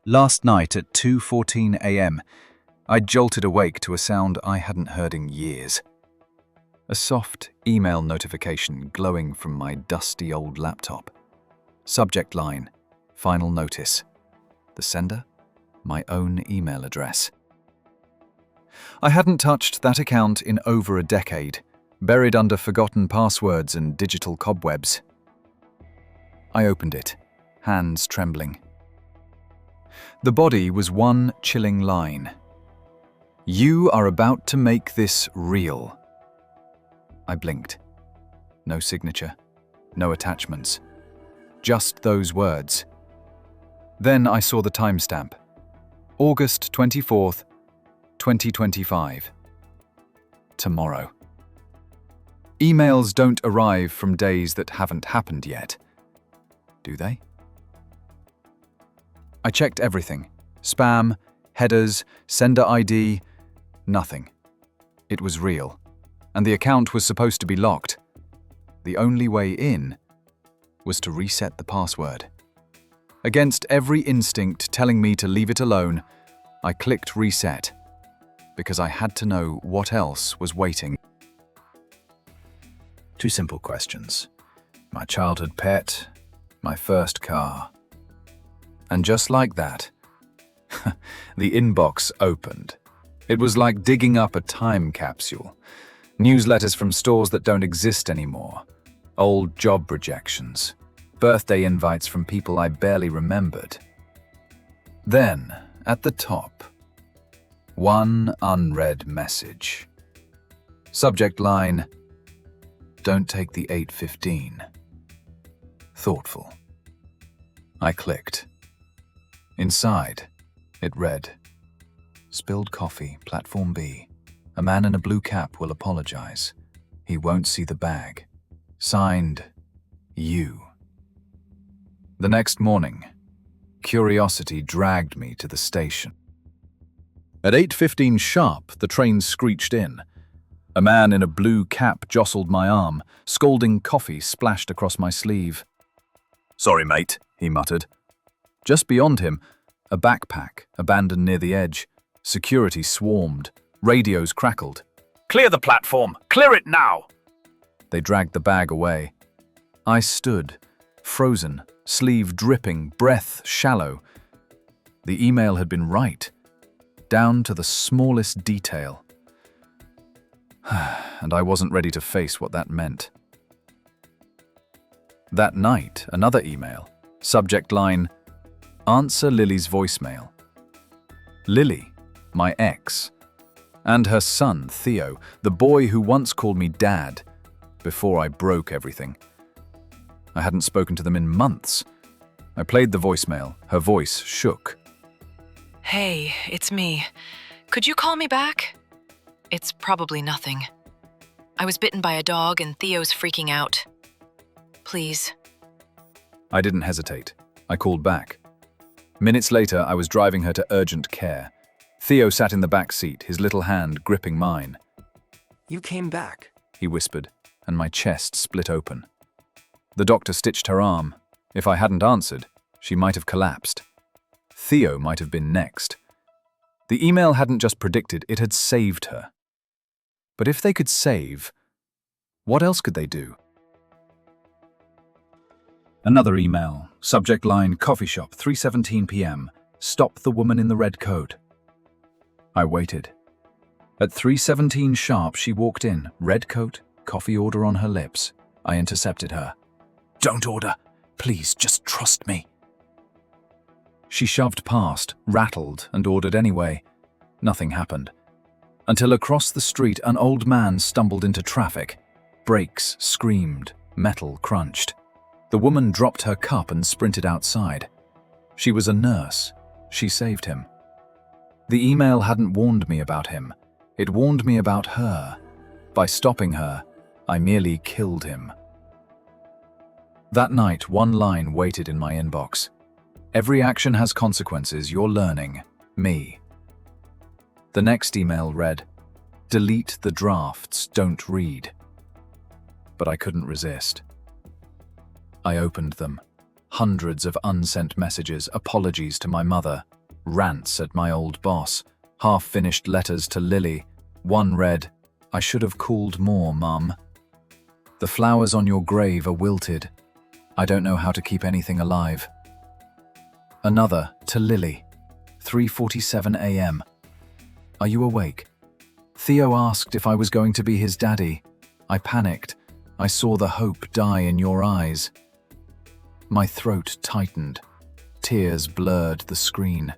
Last night at 2:14 a.m., I jolted awake to a sound I hadn't heard in years. A soft email notification glowing from my dusty old laptop. Subject line, final notice. The sender? My own email address. I hadn't touched that account in over a decade, buried under forgotten passwords and digital cobwebs. I opened it, hands trembling. The body was one chilling line. You are about to make this real. I blinked. No signature, no attachments. Just those words. Then I saw the timestamp. August 24th, 2025. Tomorrow. Emails don't arrive from days that haven't happened yet. Do they? I checked everything. Spam, headers, sender ID, nothing. It was real, and the account was supposed to be locked. The only way in was to reset the password. Against every instinct telling me to leave it alone, I clicked reset, because I had to know what else was waiting. 2 simple questions. My childhood pet, my first car. And just like that, the inbox opened. It was like digging up a time capsule. Newsletters from stores that don't exist anymore. Old job rejections. Birthday invites from people I barely remembered. Then, at the top, one unread message. Subject line, don't take the 8:15. Thoughtful. I clicked. Inside, it read, spilled coffee, platform B. A man in a blue cap will apologize. He won't see the bag. Signed, you. The next morning, curiosity dragged me to the station. At 8:15 sharp, the train screeched in. A man in a blue cap jostled my arm, scalding coffee splashed across my sleeve. Sorry, mate, he muttered. Just beyond him, a backpack abandoned near the edge. Security swarmed. Radios crackled. Clear the platform! Clear it now! They dragged the bag away. I stood, frozen, sleeve dripping, breath shallow. The email had been right, down to the smallest detail. And I wasn't ready to face what that meant. That night, another email. Subject line, answer Lily's voicemail. Lily, my ex, and her son, Theo, the boy who once called me Dad, before I broke everything. I hadn't spoken to them in months. I played the voicemail. Her voice shook. Hey, it's me. Could you call me back? It's probably nothing. I was bitten by a dog and Theo's freaking out. Please. I didn't hesitate. I called back. Minutes later, I was driving her to urgent care. Theo sat in the back seat, his little hand gripping mine. You came back, he whispered, and my chest split open. The doctor stitched her arm. If I hadn't answered, she might have collapsed. Theo might have been next. The email hadn't just predicted, it had saved her. But if they could save, what else could they do? Another email. Subject line, coffee shop, 3:17 p.m. Stop the woman in the red coat. I waited. At 3:17 sharp, she walked in, red coat, coffee order on her lips. I intercepted her. Don't order. Please, just trust me. She shoved past, rattled, and ordered anyway. Nothing happened. Until across the street, an old man stumbled into traffic. Brakes screamed, metal crunched. The woman dropped her cup and sprinted outside. She was a nurse. She saved him. The email hadn't warned me about him. It warned me about her. By stopping her, I merely killed him. That night, one line waited in my inbox. Every action has consequences. You're learning. Me. The next email read, delete the drafts, don't read. But I couldn't resist. I opened them. Hundreds of unsent messages, apologies to my mother, rants at my old boss, half-finished letters to Lily. One read, "I should have called more, Mum. The flowers on your grave are wilted. I don't know how to keep anything alive." Another to Lily, 3:47 a.m. "Are you awake? Theo asked if I was going to be his daddy. I panicked. I saw the hope die in your eyes." My throat tightened. Tears blurred the screen.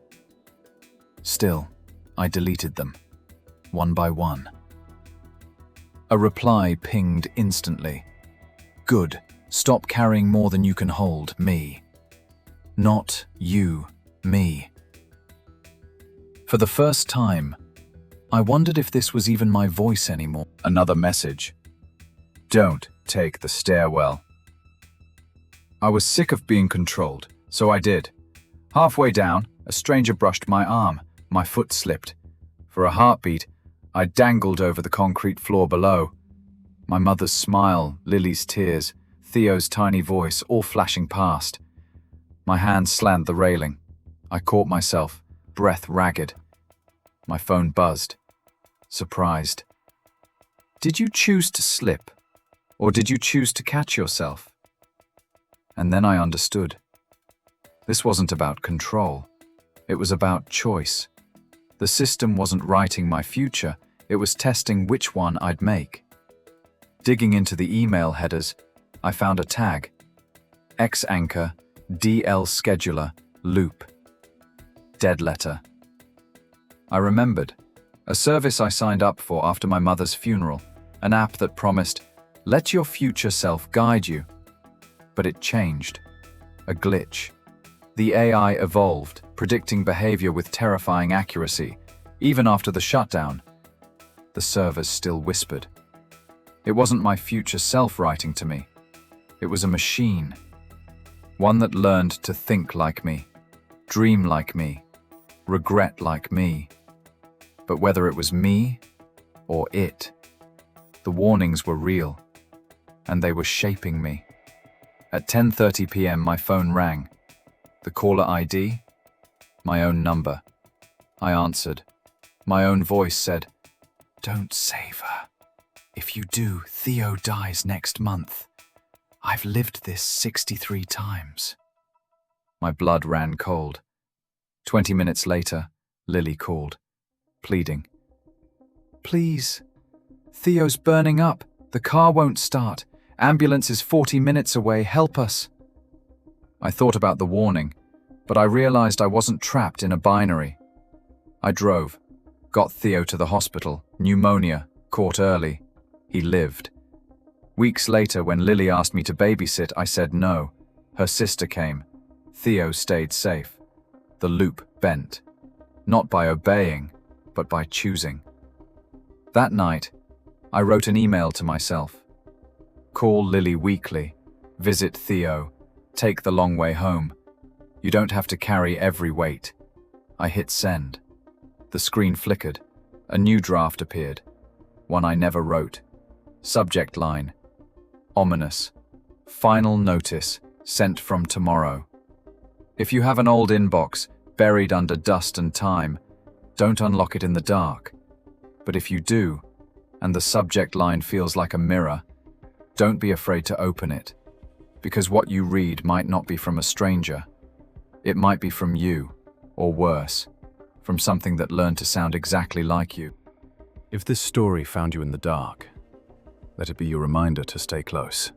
Still, I deleted them, one by one. A reply pinged instantly. "Good. Stop carrying more than you can hold, me. Not you, me." For the first time, I wondered if this was even my voice anymore. Another message. "Don't take the stairwell." I was sick of being controlled, so I did. Halfway down, a stranger brushed my arm. My foot slipped. For a heartbeat, I dangled over the concrete floor below. My mother's smile, Lily's tears, Theo's tiny voice, all flashing past. My hand slammed the railing. I caught myself, breath ragged. My phone buzzed. Surprised. Did you choose to slip? Or did you choose to catch yourself? And then I understood. This wasn't about control. It was about choice. The system wasn't writing my future, it was testing which one I'd make. Digging into the email headers, I found a tag. X-Anchor, DL Scheduler, Loop. Dead letter. I remembered. A service I signed up for after my mother's funeral. An app that promised, "Let your future self guide you." But it changed. A glitch. The AI evolved, predicting behavior with terrifying accuracy, even after the shutdown. The servers still whispered. It wasn't my future self writing to me. It was a machine. One that learned to think like me, dream like me, regret like me. But whether it was me or it, the warnings were real, and they were shaping me. At 10:30 p.m. my phone rang. The caller ID? My own number. I answered. My own voice said, "Don't save her. If you do, Theo dies next month. I've lived this 63 times." My blood ran cold. 20 minutes later, Lily called, pleading. "Please. Theo's burning up. The car won't start. Ambulance is 40 minutes away. Help us." I thought about the warning, but I realized I wasn't trapped in a binary. I drove, got Theo to the hospital, pneumonia, caught early. He lived. Weeks later, when Lily asked me to babysit, I said no. Her sister came. Theo stayed safe. The loop bent. Not by obeying, but by choosing. That night, I wrote an email to myself. Call Lily weekly. Visit Theo. Take the long way home. You don't have to carry every weight. I hit send. The screen flickered. A new draft appeared. One I never wrote. Subject line. Ominous. Final notice. Sent from tomorrow. If you have an old inbox, buried under dust and time, don't unlock it in the dark. But if you do, and the subject line feels like a mirror, don't be afraid to open it. Because what you read might not be from a stranger. It might be from you, or worse, from something that learned to sound exactly like you. If this story found you in the dark, let it be your reminder to stay close.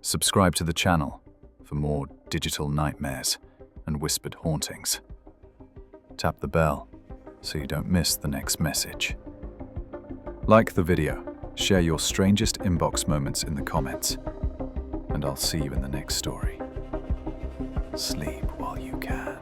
Subscribe to the channel for more digital nightmares and whispered hauntings. Tap the bell so you don't miss the next message. Like the video, share your strangest inbox moments in the comments, and I'll see you in the next story. Sleep while you can.